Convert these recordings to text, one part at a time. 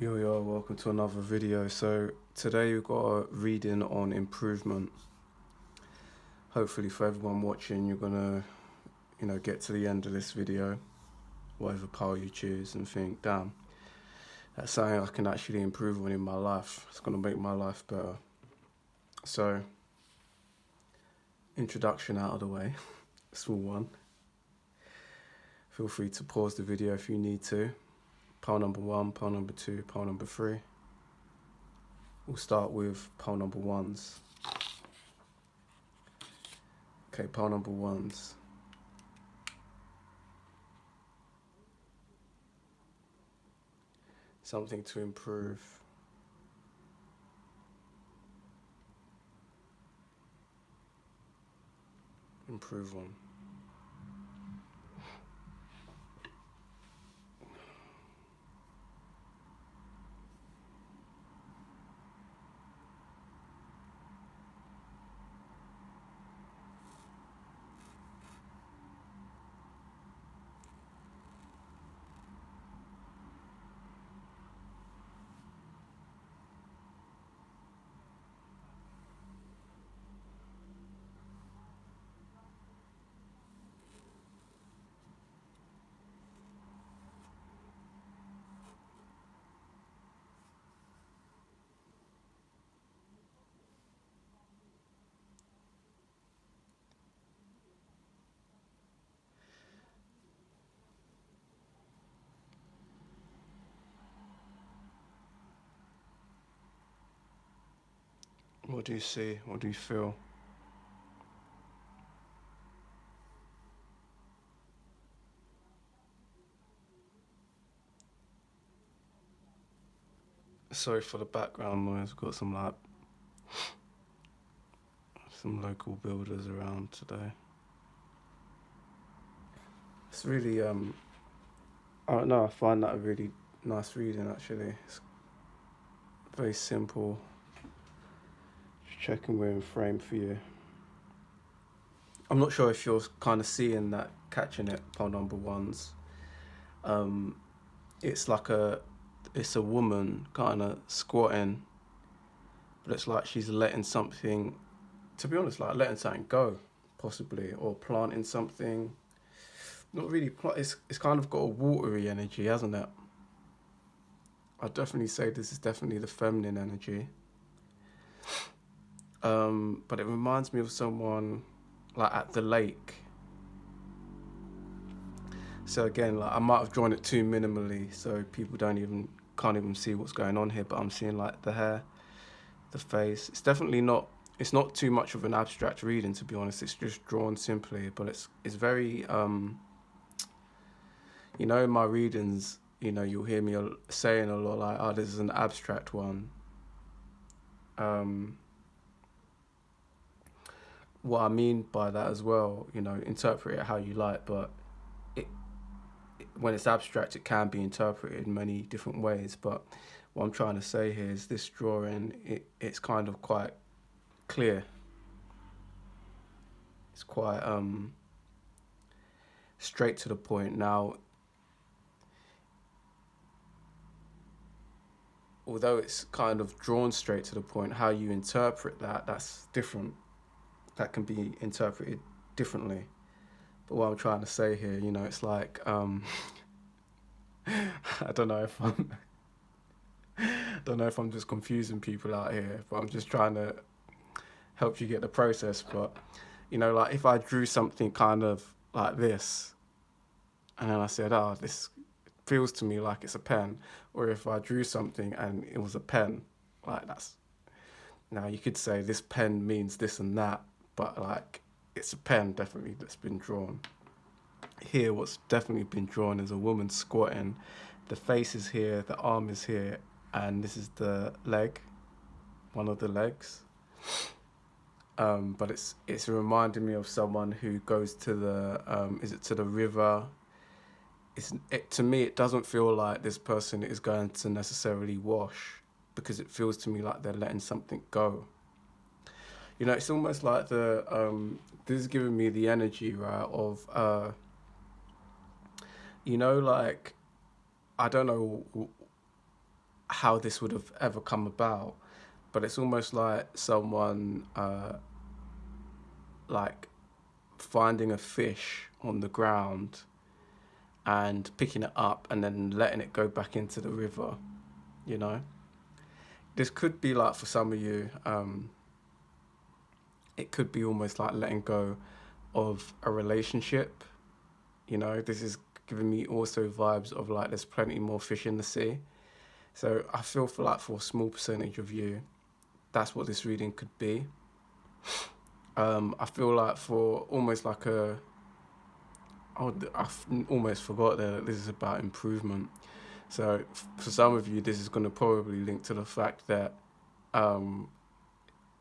Yo, welcome to another video. So today we've got a reading on improvement. Hopefully for everyone watching, you're gonna, get to the end of this video, whatever power you choose, and think, damn, that's something I can actually improve on in my life. It's gonna make my life better. So, introduction out of the way, small one. Feel free to pause the video if you need to. Pole number 1, pole number 2, pole number 3. We'll start with pole number 1s. Okay, pole number 1s. Something to improve. Improve on. What do you see? What do you feel? Sorry for the background noise. We've got some local builders around today. It's really I don't know. I find that a really nice reading actually. It's very simple. Just checking we're in frame for you. I'm not sure if you're kind of seeing that, catching it, pole number 1s. It's a woman kind of squatting, but it's like she's letting something, to be honest, like letting something go, possibly, or planting something. Not really, it's kind of got a watery energy, hasn't it? I'd definitely say this is definitely the feminine energy. But it reminds me of someone like at the lake. So again, like I might have drawn it too minimally, so people can't even see what's going on here. But I'm seeing like the hair, the face. It's definitely not. It's not too much of an abstract reading, to be honest. It's just drawn simply, but it's very. In my readings, you'll hear me saying a lot like, "Oh, this is an abstract one." What I mean by that as well, interpret it how you like, but when it's abstract, it can be interpreted in many different ways. But what I'm trying to say here is this drawing, it's kind of quite clear. It's quite straight to the point. Now, although it's kind of drawn straight to the point, how you interpret that's different. That can be interpreted differently. But what I'm trying to say here, it's like, I don't know if I'm just confusing people out here, but I'm just trying to help you get the process. But, like if I drew something kind of like this, and then I said, oh, this feels to me like it's a pen, or if I drew something and it was a pen, like now you could say this pen means this and that, but like it's a pen definitely that's been drawn. Here, what's definitely been drawn is a woman squatting. The face is here, the arm is here, and this is the leg, one of the legs. But it's reminding me of someone who goes to the river. To me, it doesn't feel like this person is going to necessarily wash, because it feels to me like they're letting something go. It's almost like this is giving me the energy, right, of, like, I don't know how this would have ever come about, but it's almost like someone like finding a fish on the ground and picking it up and then letting it go back into the river, you know. This could be like, for some of you, it could be almost like letting go of a relationship, you know. This is giving me also vibes of like there's plenty more fish in the sea. So I feel for a small percentage of you, that's what this reading could be. I feel like for almost like I almost forgot that this is about improvement. So for some of you, this is going to probably link to the fact that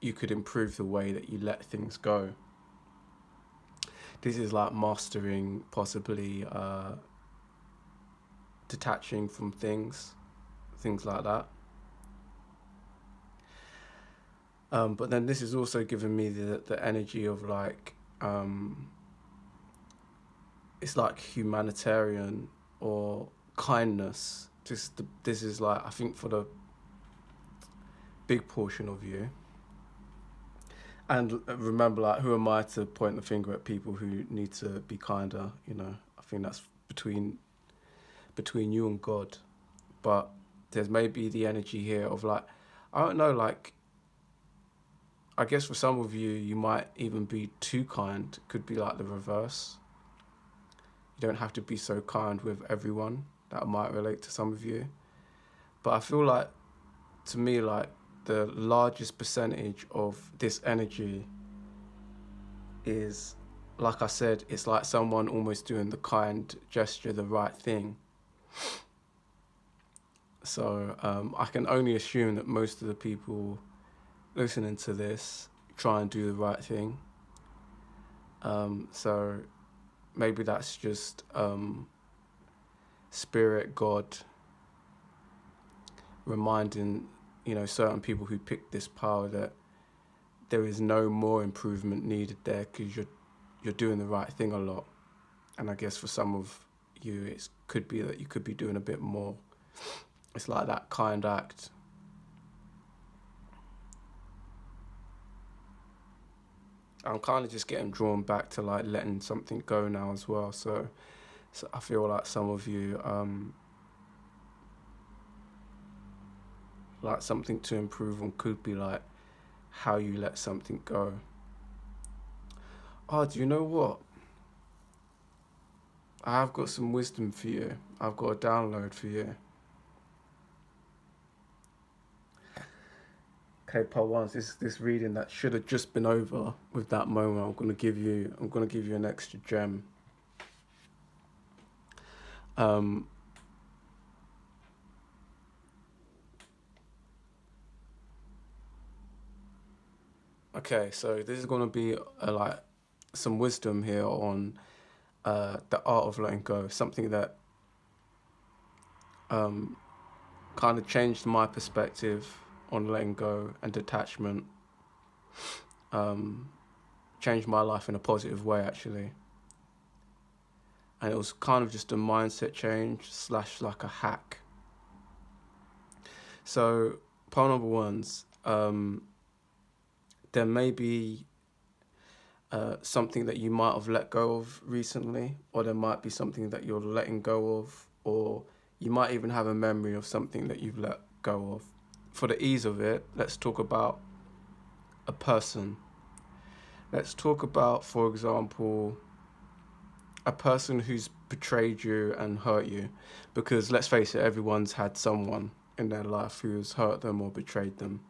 you could improve the way that you let things go. This is like mastering, possibly detaching from things like that. But then this is also giving me the energy of like, it's like humanitarian or kindness. This is like, I think for the big portion of you. And remember, like, who am I to point the finger at people who need to be kinder? You know, I think that's between you and God. But there's maybe the energy here of like, I don't know, like, I guess for some of you, you might even be too kind. Could be like the reverse. You don't have to be so kind with everyone. That might relate to some of you. But I feel like, to me, like, the largest percentage of this energy is, like I said, it's like someone almost doing the kind gesture, the right thing. So I can only assume that most of the people listening to this try and do the right thing. So maybe that's just spirit, God, reminding, you know, certain people who pick this power that there is no more improvement needed there, because you're doing the right thing a lot. And I guess for some of you, it could be that you could be doing a bit more. It's like that kind act. I'm kind of just getting drawn back to like letting something go now as well. So I feel like some of you, like something to improve on could be like how you let something go. Oh, do you know what? I have got some wisdom for you. I've got a download for you. Okay, part one, this reading that should have just been over with that moment. I'm gonna give you an extra gem. Okay, so this is gonna be like some wisdom here on the art of letting go. Something that kind of changed my perspective on letting go and detachment. Changed my life in a positive way, actually. And it was kind of just a mindset change / like a hack. So, part number one's, there may be something that you might have let go of recently, or there might be something that you're letting go of, or you might even have a memory of something that you've let go of. For the ease of it, let's talk about a person. Let's talk about, for example, a person who's betrayed you and hurt you. Because let's face it, everyone's had someone in their life who's hurt them or betrayed them.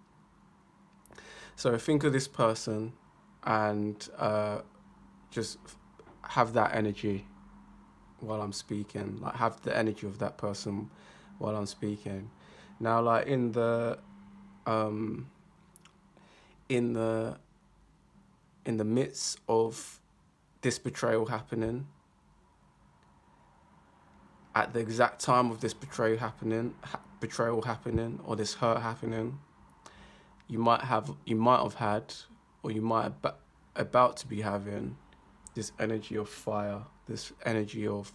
So think of this person and just have that energy while I'm speaking. Like, have the energy of that person while I'm speaking. Now, like in the midst of this betrayal happening, at the exact time of this betrayal happening, or this hurt happening, you might have had, or you might about to be having, this energy of fire, this energy of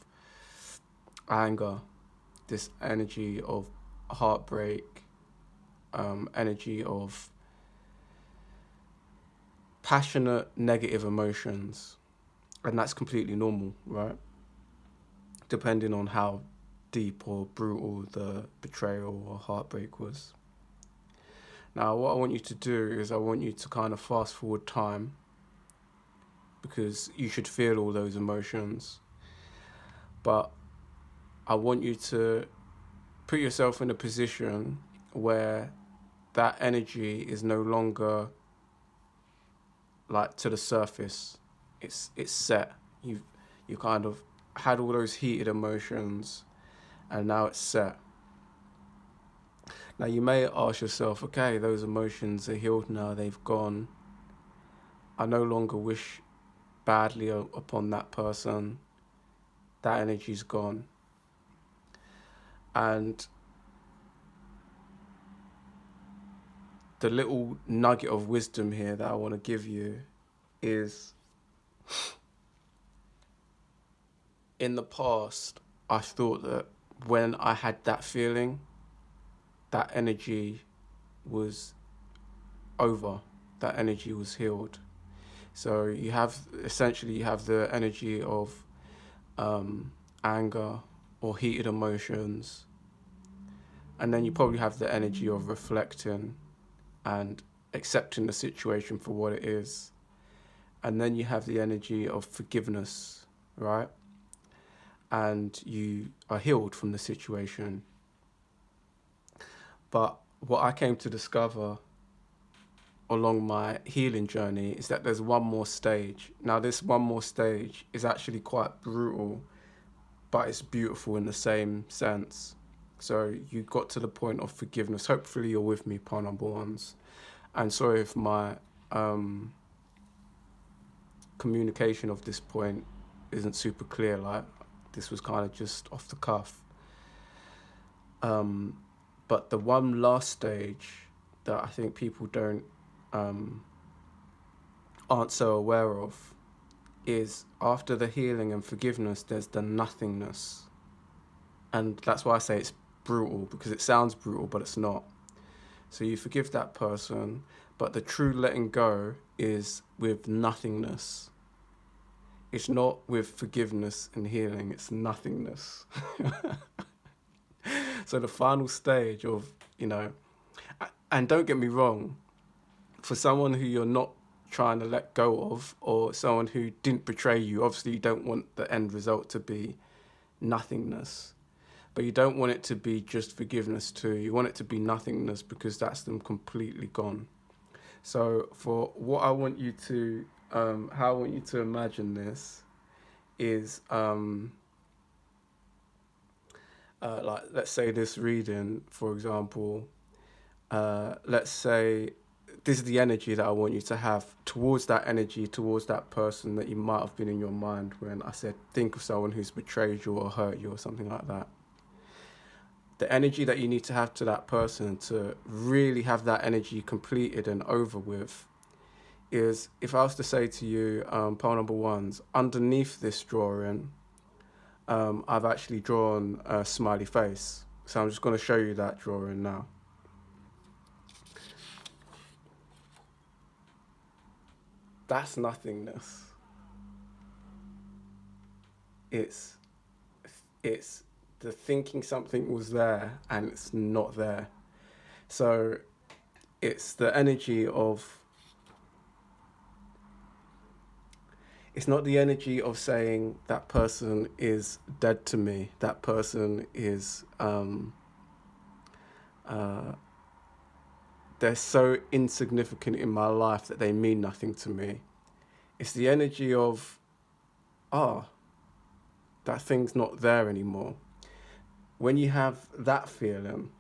anger, this energy of heartbreak, energy of passionate negative emotions, and that's completely normal, right? Depending on how deep or brutal the betrayal or heartbreak was. Now, what I want you to do is I want you to kind of fast forward time, because you should feel all those emotions, but I want you to put yourself in a position where that energy is no longer like to the surface. It's set. You kind of had all those heated emotions, and now it's set. Now you may ask yourself, okay, those emotions are healed now, they've gone. I no longer wish badly upon that person. That energy's gone. And the little nugget of wisdom here that I want to give you is, in the past, I thought that when I had that feeling, that energy was over, that energy was healed. So you have the energy of anger or heated emotions, and then you probably have the energy of reflecting and accepting the situation for what it is, and then you have the energy of forgiveness, right? And you are healed from the situation. But what I came to discover along my healing journey is that there's one more stage. Now, this one more stage is actually quite brutal, but it's beautiful in the same sense. So you got to the point of forgiveness. Hopefully you're with me, part number ones. And sorry if my communication of this point isn't super clear. Like, this was kind of just off the cuff. But the one last stage that I think people aren't so aware of is, after the healing and forgiveness, there's the nothingness. And that's why I say it's brutal, because it sounds brutal, but it's not. So you forgive that person, but the true letting go is with nothingness. It's not with forgiveness and healing, it's nothingness. So the final stage of, and don't get me wrong, for someone who you're not trying to let go of, or someone who didn't betray you, obviously you don't want the end result to be nothingness. But you don't want it to be just forgiveness too. You want it to be nothingness, because that's them completely gone. So for what I want you to, how I want you to imagine this is, like, let's say this reading, for example, let's say this is the energy that I want you to have towards that energy, towards that person that you might have been in your mind when I said, think of someone who's betrayed you or hurt you or something like that. The energy that you need to have to that person to really have that energy completed and over with is, if I was to say to you, pile number ones, underneath this drawing, I've actually drawn a smiley face. So I'm just going to show you that drawing now. That's nothingness. It's the thinking something was there and it's not there. So it's the energy of, it's not the energy of saying that person is dead to me, that person is, they're so insignificant in my life that they mean nothing to me. It's the energy of, that thing's not there anymore. When you have that feeling,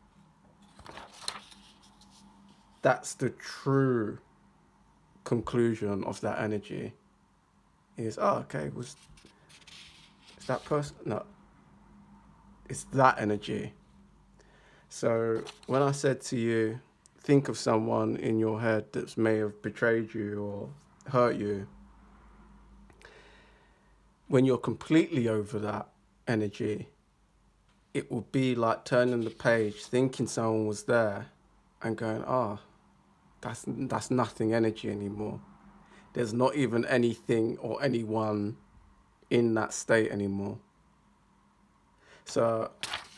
that's the true conclusion of that energy. Is, okay, is that person? No, it's that energy. So when I said to you, think of someone in your head that may have betrayed you or hurt you, when you're completely over that energy, it will be like turning the page, thinking someone was there, and going, that's nothing energy anymore. There's not even anything or anyone in that state anymore. So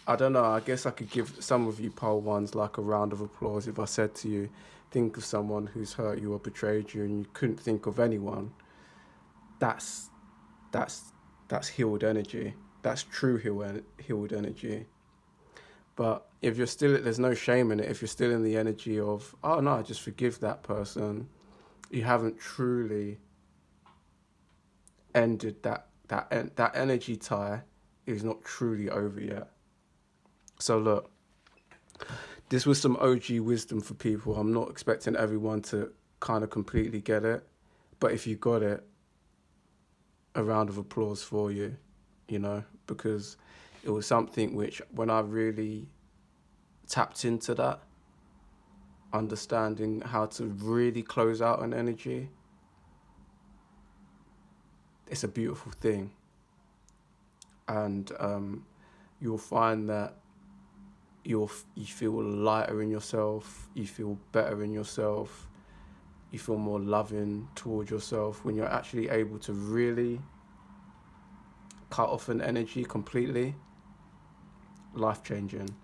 I don't know, I guess I could give some of you pole ones like a round of applause if I said to you, think of someone who's hurt you or betrayed you and you couldn't think of anyone. That's healed energy. That's true healed energy. But if you're still, there's no shame in it. If you're still in the energy of, oh no, I just forgive that person, you haven't truly ended that energy tie is not truly over yet. So look, this was some OG wisdom for people. I'm not expecting everyone to kind of completely get it, but if you got it, a round of applause for you, you know, because it was something which when I really tapped into that, understanding how to really close out an energy, it's a beautiful thing. And you'll find that you feel lighter in yourself, you feel better in yourself, you feel more loving towards yourself when you're actually able to really cut off an energy completely. Life-changing.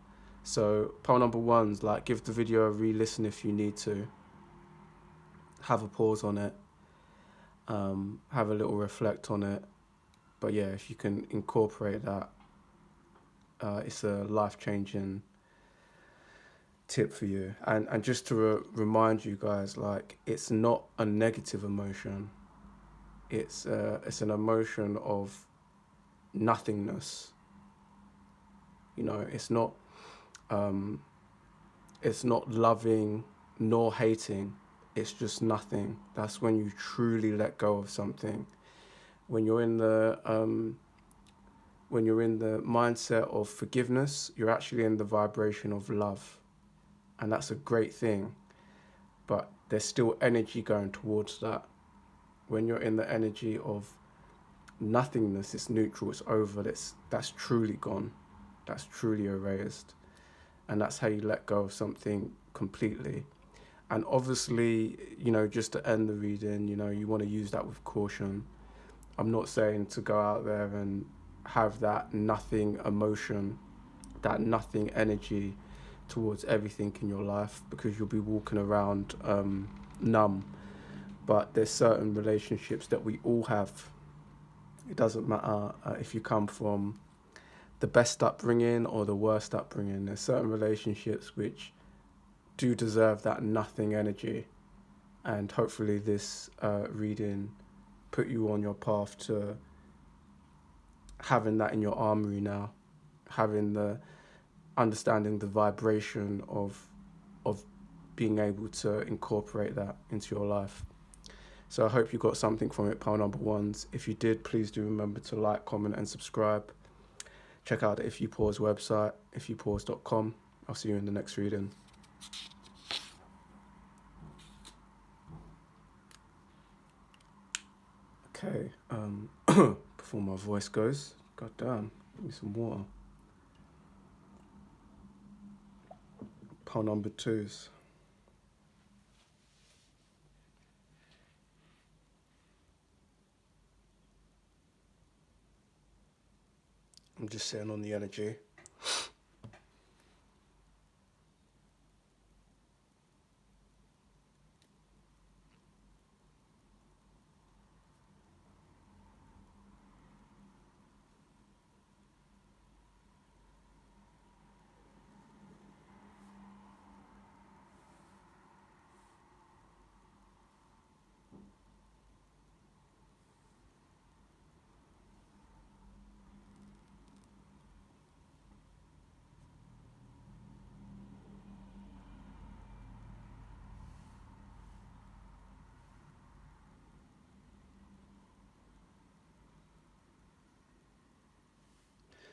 So pole number one's like, give the video a re-listen if you need to. Have a pause on it. Have a little reflect on it. But yeah, if you can incorporate that, it's a life-changing tip for you. And just to remind you guys, like, it's not a negative emotion. It's an emotion of nothingness. You know, it's not loving nor hating. It's just nothing. That's when you truly let go of something. When you're in the mindset of forgiveness, you're actually in the vibration of love, and that's a great thing. But there's still energy going towards that. When you're in the energy of nothingness, it's neutral, it's over. That's truly gone. That's truly erased. And that's how you let go of something completely. And obviously, you know, just to end the reading, you know, you want to use that with caution. I'm not saying to go out there and have that nothing emotion, that nothing energy towards everything in your life, because you'll be walking around numb. But there's certain relationships that we all have. It doesn't matter if you come from the best upbringing or the worst upbringing. There's certain relationships which do deserve that nothing energy, and hopefully this reading put you on your path to having that in your armory now, having the understanding the vibration of being able to incorporate that into your life. So I hope you got something from it, pile number ones. If you did, please do remember to like, comment and subscribe. Check out the If You Pause website, ifyoupause.com. I'll see you in the next reading. Okay, before my voice goes, god damn, give me some water. Pile number twos. I'm just sitting on the energy.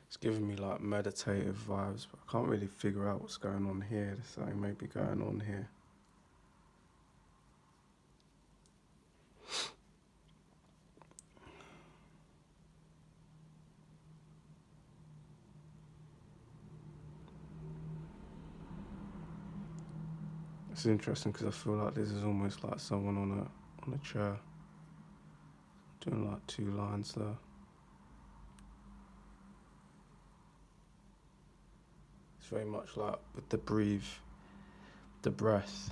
It's giving me like meditative vibes, but I can't really figure out what's going on here. There's something maybe going on here. It's interesting because I feel like this is almost like someone on a chair doing like 2 lines there. It's very much like with the breathe, the breath.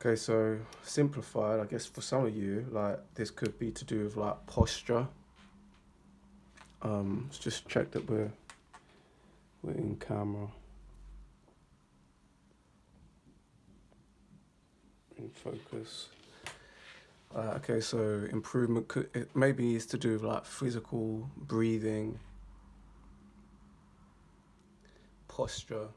Okay, so simplified, I guess for some of you, like this could be to do with like posture. Let's just check that we're in camera, in focus. Okay, so improvement maybe is to do with like physical breathing, posture.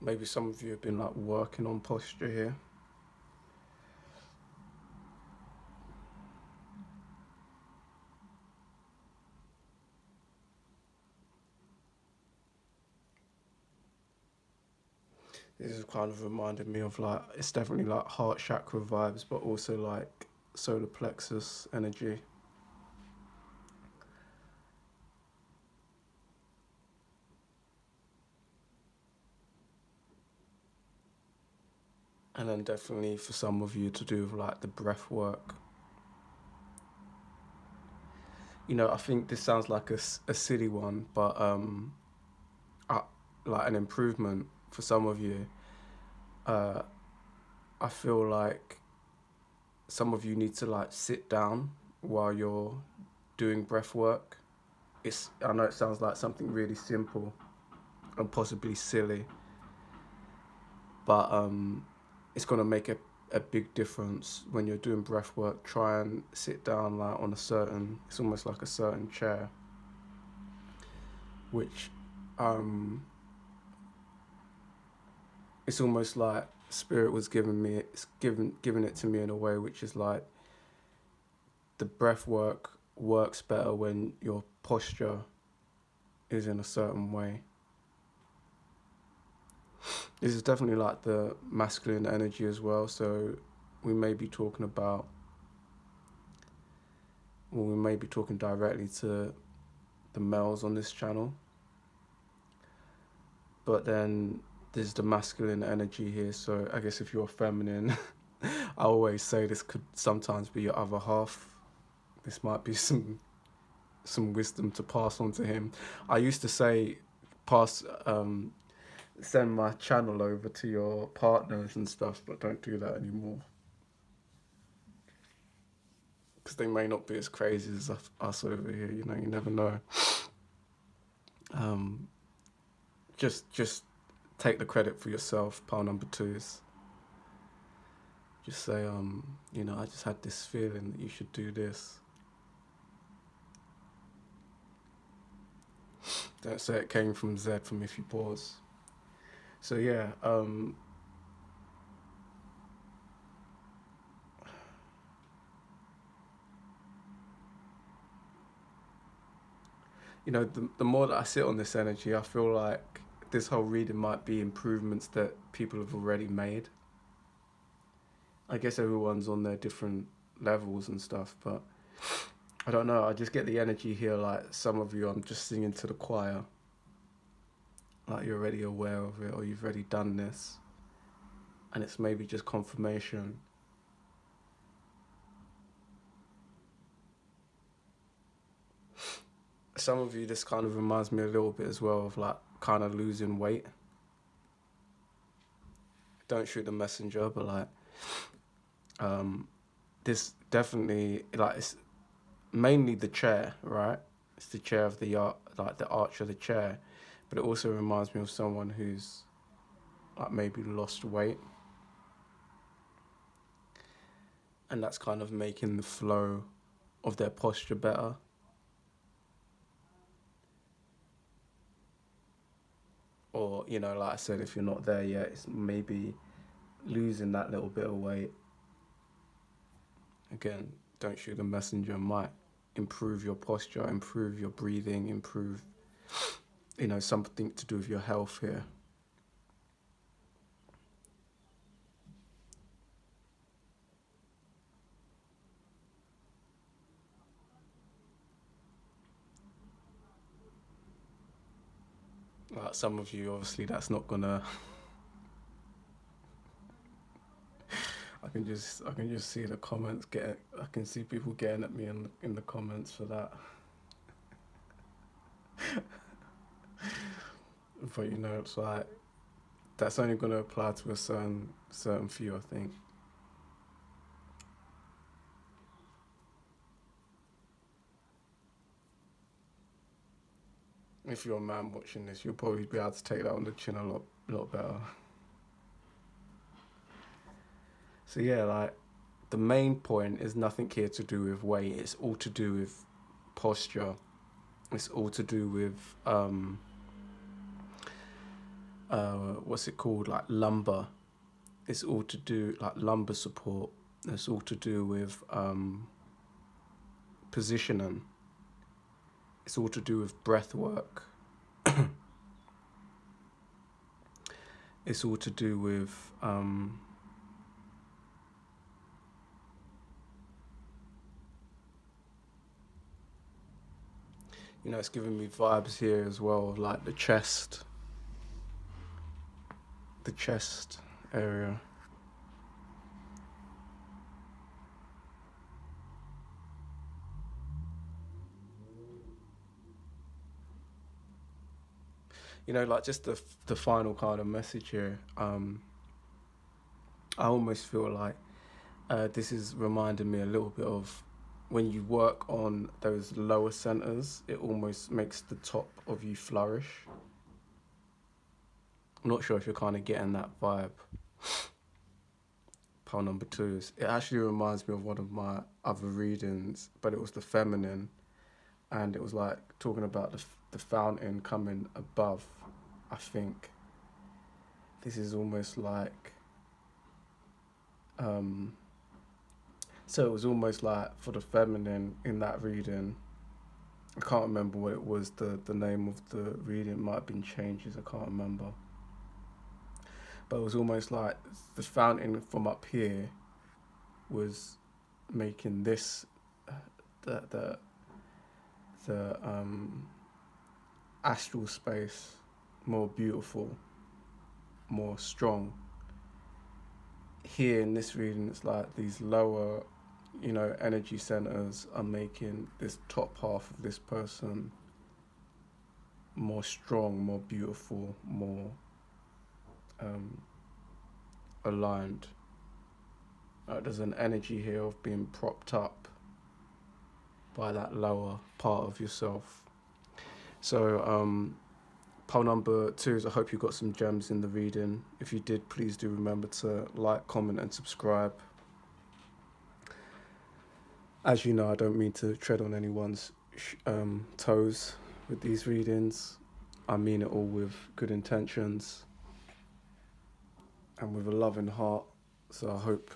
Maybe some of you have been like working on posture here. This is kind of reminded me of like, it's definitely like heart chakra vibes, but also like solar plexus energy. And then definitely for some of you to do with like the breath work. You know, I think this sounds like a silly one, but like an improvement for some of you. I feel like some of you need to like sit down while you're doing breath work. I know it sounds like something really simple and possibly silly, but it's gonna make a big difference when you're doing breath work. Try and sit down like on it's almost like a certain chair, which it's almost like spirit was giving it to me in a way which is like the breath work works better when your posture is in a certain way. This is definitely like the masculine energy as well, so we may be talking directly to the males on this channel, but then there's the masculine energy here, so I guess if you're feminine, I always say this could sometimes be your other half. This might be some wisdom to pass on to him. I used to say send my channel over to your partners and stuff, but don't do that anymore because they may not be as crazy as us over here. You know, you never know. Just take the credit for yourself. Pile number 2s. Just say, you know, I just had this feeling that you should do this. Don't say it came from Z from If You Pause. So yeah, you know, the more that I sit on this energy, I feel like this whole reading might be improvements that people have already made. I guess everyone's on their different levels and stuff, but I don't know. I just get the energy here like some of you, I'm just singing to the choir. Like you're already aware of it or you've already done this. And it's maybe just confirmation. Some of you, this kind of reminds me a little bit as well of like kind of losing weight. Don't shoot the messenger, but like this definitely, like, it's mainly the chair, right? It's the chair of the like the arch of the chair, but it also reminds me of someone who's like maybe lost weight. and that's kind of making the flow of their posture better. Or, like I said, if you're not there yet, it's maybe losing that little bit of weight. Again, don't shoot the messenger, might improve your posture, improve your breathing, improve, something to do with your health here. Like some of you, obviously, that's not gonna. I can just see the comments I can see people getting at me in the comments for that. But it's like that's only gonna apply to a certain few, I think. If you're a man watching this, you'll probably be able to take that on the chin a lot better. So yeah, like the main point is nothing here to do with weight. It's all to do with posture. It's all to do with what's it called, like lumbar. It's all to do like lumbar support. It's all to do with positioning. It's all to do with breath work. It's all to do with it's giving me vibes here as well, like the chest area. Like just the final kind of message here. I almost feel like this is reminding me a little bit of when you work on those lower centers, it almost makes the top of you flourish. I'm not sure if you're kind of getting that vibe. Pile number 2 it actually reminds me of one of my other readings, but it was the feminine, and it was like talking about the fountain coming above. I think this is almost like so it was almost like for the feminine in that reading. I can't remember what it was, the name of the reading might have been Changes, I can't remember. But it was almost like the fountain from up here was making this the astral space more beautiful, more strong. Here in this reading, it's like these lower, energy centers are making this top half of this person more strong, more beautiful, more aligned. There's an energy here of being propped up by that lower part of yourself. So pile number 2 is I hope you got some gems in the reading. If you did, please do remember to like, comment and subscribe. As you know, I don't mean to tread on anyone's toes with these readings. I mean it all with good intentions and with a loving heart. So I hope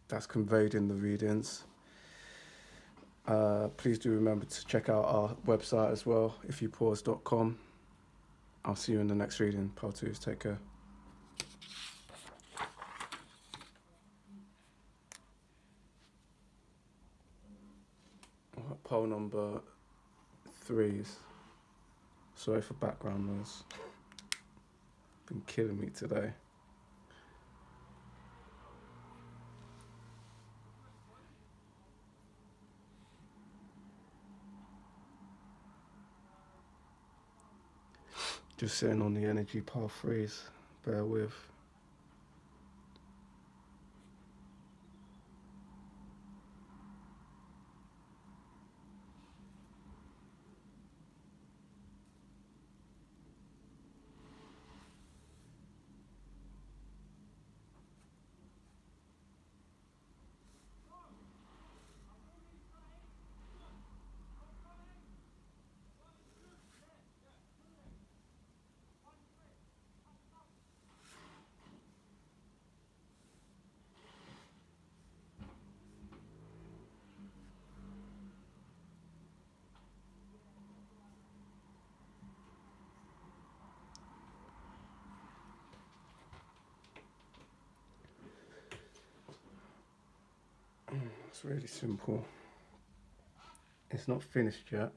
that's conveyed in the readings. Please do remember to check out our website as well, ifyoupause.com. I'll see you in the next reading. Pile 2, take care. Pile number 3. Sorry for background noise. Been killing me today. Just sitting on the energy pile 3s. Bear with. It's really simple. It's not finished yet.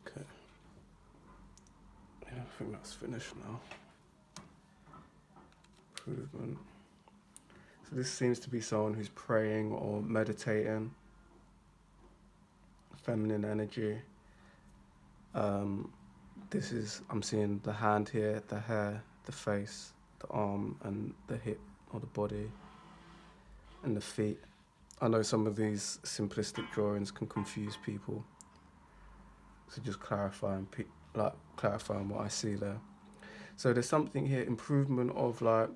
Okay. Yeah, I think that's finished now. Improvement. So this seems to be someone who's praying or meditating. Feminine energy. This is, I'm seeing the hand here, the hair, the face, the arm, and the hip or the body, and the feet. I know some of these simplistic drawings can confuse people, so just clarifying what I see there. So there's something here, improvement of like,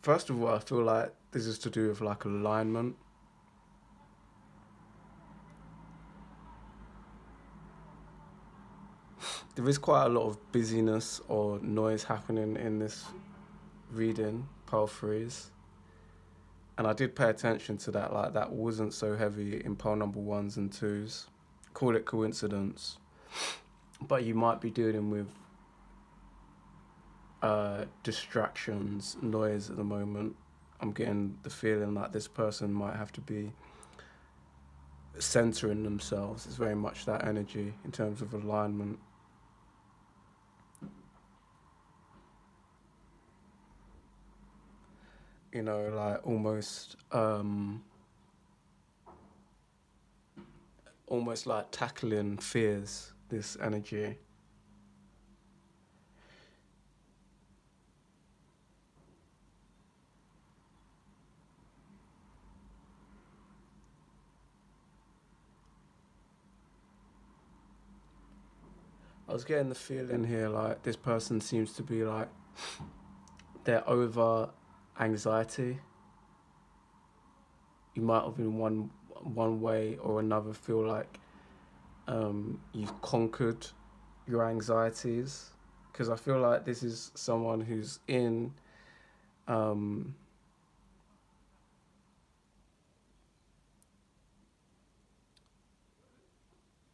first of all, I feel like this is to do with like alignment. There is quite a lot of busyness or noise happening in this reading, pile threes. And I did pay attention to that, like that wasn't so heavy in pile number ones and twos. Call it coincidence. But you might be dealing with distractions, noise at the moment. I'm getting the feeling like this person might have to be centering themselves. It's very much that energy in terms of alignment. You know, like almost like tackling fears, this energy. I was getting the feeling here like this person seems to be like they're over anxiety. You might have in one way or another feel like you've conquered your anxieties, because I feel like this is someone who's in um,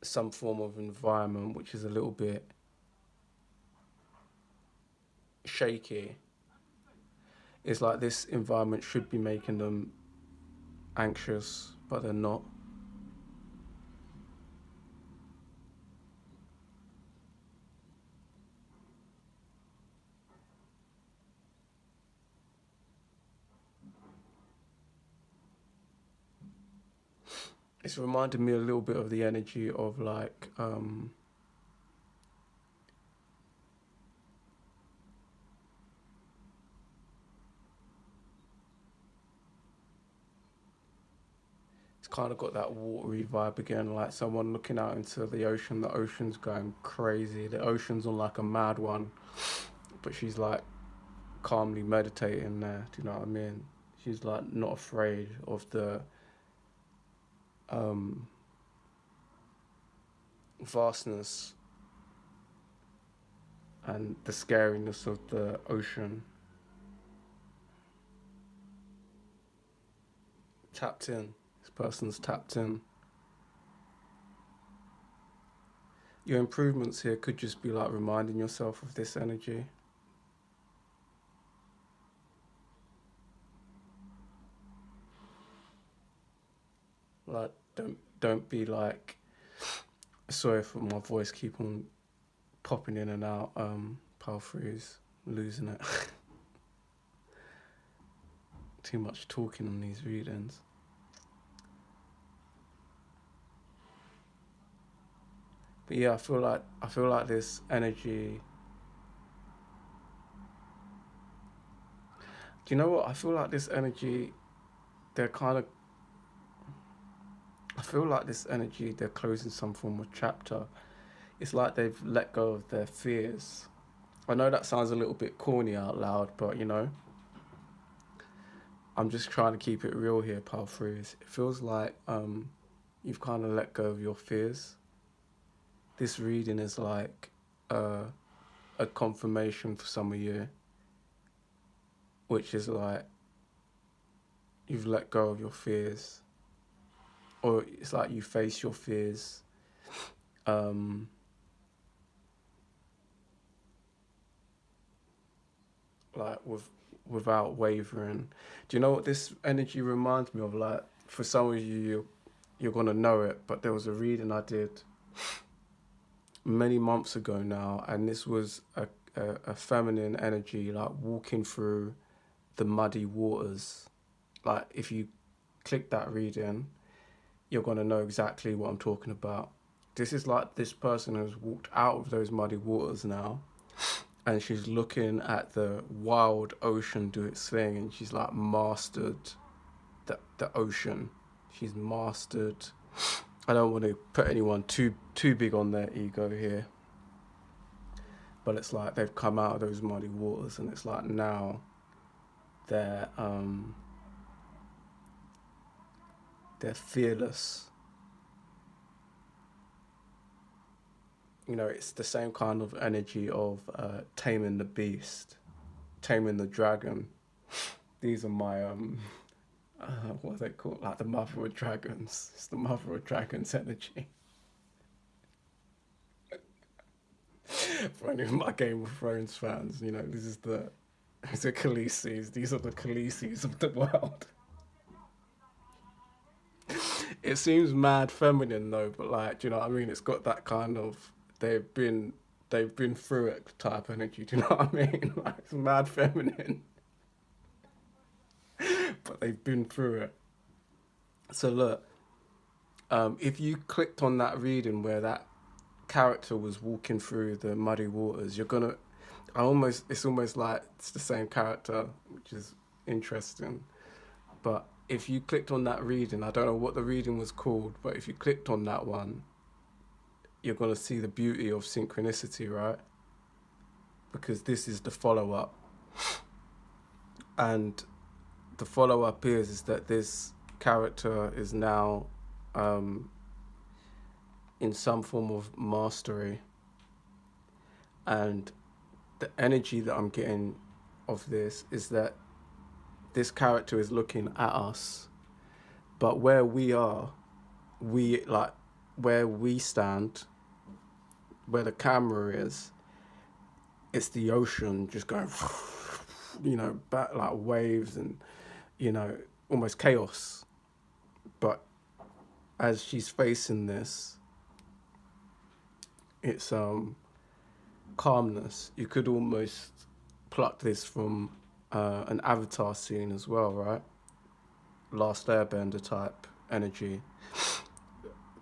some form of environment which is a little bit shaky. It's like this environment should be making them anxious, but they're not. It's reminded me a little bit of the energy of like it's kind of got that watery vibe again, like someone looking out into the ocean. The ocean's going crazy. The ocean's on like a mad one, but she's like calmly meditating there. Do you know what I mean? She's like not afraid of the um, vastness and the scariness of the ocean. Tapped in. This person's tapped in. Your improvements here could just be like reminding yourself of this energy. Like don't be like, sorry for my voice keep on popping in and out. Pile threes, losing it. Too much talking on these readings. But yeah, I feel like this energy. Do you know what? I feel like this energy they're kind of, I feel like this energy, they're closing some form of chapter. It's like they've let go of their fears. I know that sounds a little bit corny out loud, but you know, I'm just trying to keep it real here, pal threes. It feels like you've kind of let go of your fears. This reading is like a confirmation for some of you, which is like you've let go of your fears, or it's like you face your fears. Like without wavering. Do you know what this energy reminds me of? Like for some of you, you're gonna know it, but there was a reading I did many months ago now, and this was a feminine energy, like walking through the muddy waters. Like if you click that reading, you're gonna know exactly what I'm talking about. This is like this person has walked out of those muddy waters now, and she's looking at the wild ocean do its thing, and she's like mastered the ocean. She's mastered. I don't want to put anyone too big on their ego here, but it's like they've come out of those muddy waters, and it's like now they're fearless. You know, it's the same kind of energy of taming the beast, taming the dragon. These are my what are they called? Like the mother of dragons. It's the mother of dragons energy. For any of my Game of Thrones fans, you know, this is the Khaleesi's. These are the Khaleesi's of the world. It seems mad feminine though, but like, do you know what I mean? It's got that kind of they've been through it type energy. Do you know what I mean? Like it's mad feminine, but they've been through it. So look, if you clicked on that reading where that character was walking through the muddy waters, you're gonna. It's almost like it's the same character, which is interesting. But if you clicked on that reading, I don't know what the reading was called, but if you clicked on that one, you're going to see the beauty of synchronicity, right? Because this is the follow-up. And the follow-up is that this character is now in some form of mastery. And the energy that I'm getting of this is that this character is looking at us, but where we are, where we stand, where the camera is, it's the ocean just going, you know, back like waves and, you know, almost chaos. But as she's facing this, it's calmness. You could almost pluck this from an Avatar scene as well, right? Last Airbender type energy.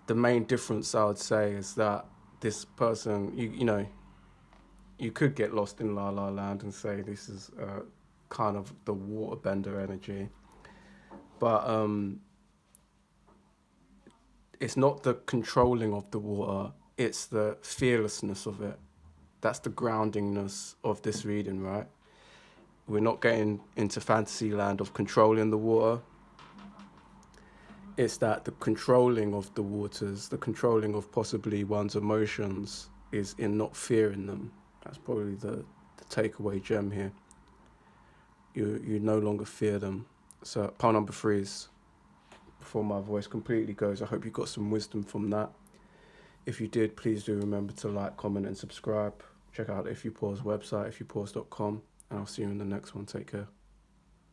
The main difference I would say is that this person, you know, you could get lost in La La Land and say this is kind of the waterbender energy, but it's not the controlling of the water, it's the fearlessness of it. That's the groundingness of this reading, right? We're not getting into fantasy land of controlling the water. It's that the controlling of the waters, the controlling of possibly one's emotions is in not fearing them. That's probably the takeaway gem here. You no longer fear them. So pile number 3 is, before my voice completely goes, I hope you got some wisdom from that. If you did, please do remember to like, comment and subscribe. Check out If You Pause website, ifyoupause.com, and I'll see you in the next one. Take care.